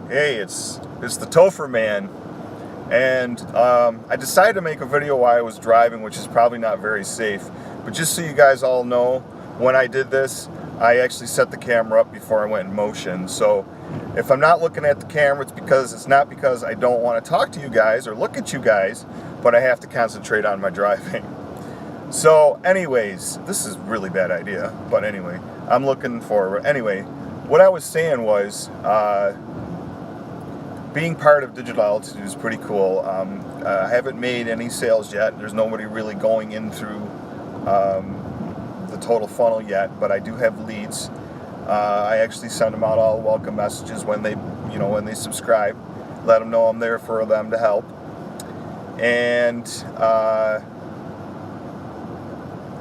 Hey, it's the Topher Man, and I decided to make a video while I was driving, which is probably not very safe. But just so you guys all know, when I did this, I actually set the camera up before I went in motion. So if I'm not looking at the camera, it's not because I don't want to talk to you guys or look at you guys, but I have to concentrate on my driving. So anyways, this is a really bad idea, but anyway, I'm looking forward. Anyway, what I was saying was, being part of Digital Altitude is pretty cool. I haven't made any sales yet. There's nobody really going in through the total funnel yet, but I do have leads. I actually send them out all welcome messages when they subscribe. Let them know I'm there for them to help. And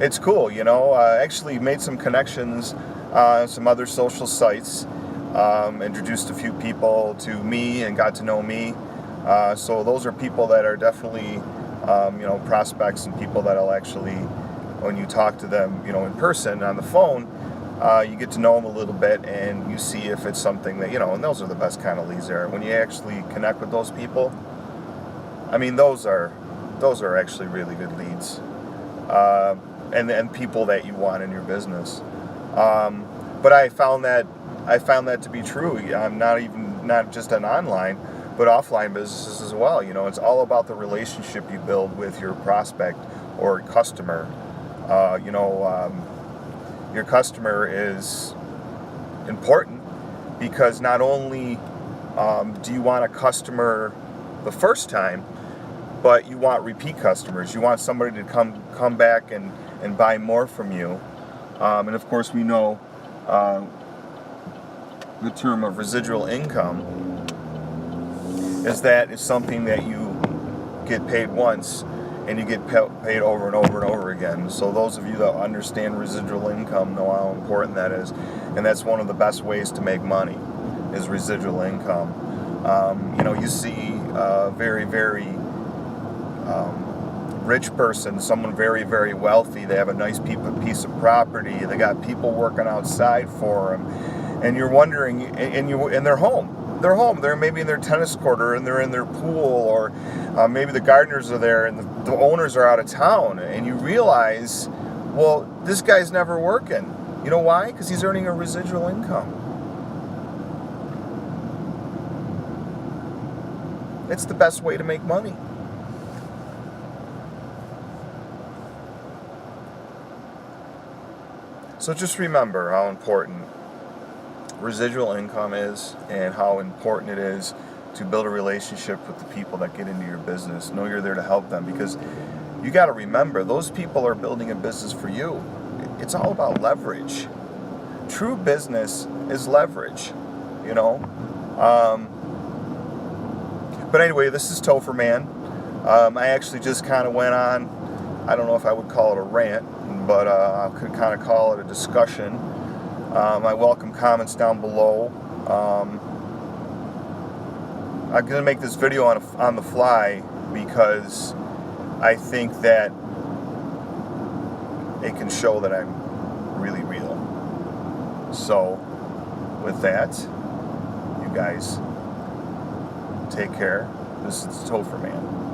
it's cool, I actually made some connections on some other social sites. Introduced a few people to me and got to know me. So those are people that are definitely, prospects and people that I'll actually, when you talk to them, in person on the phone, you get to know them a little bit and you see if it's something that, and those are the best kind of leads there. When you actually connect with those people, those are actually really good leads. And people that you want in your business. But I found that to be true. I'm not just an online, but offline businesses as well. It's all about the relationship you build with your prospect or customer. Your customer is important because not only do you want a customer the first time, but you want repeat customers. You want somebody to come back and buy more from you. And of course, we know the term of residual income is something that you get paid once and you get paid over and over and over again. So those of you that understand residual income know how important that is, and that's one of the best ways to make money is residual income. You see a very, very rich person, someone very, very wealthy. They have a nice piece of property. They got people working outside for them, and you're wondering, and they're home. They're home. They're maybe in their tennis court or they're in their pool, or maybe the gardeners are there and the owners are out of town, and you realize, well, this guy's never working. You know why? Because he's earning a residual income. It's the best way to make money. So just remember how important residual income is and how important it is to build a relationship with the people that get into your business. Know you're there to help them, because you got to remember those people are building a business for you. It's all about leverage. True business is leverage, But anyway, this is Topher Man. I actually just kind of went on, I don't know if I would call it a rant, but I could kind of call it a discussion. I welcome comments down below. I'm going to make this video on the fly because I think that it can show that I'm really real. So, with that, you guys take care. This is Topher Man.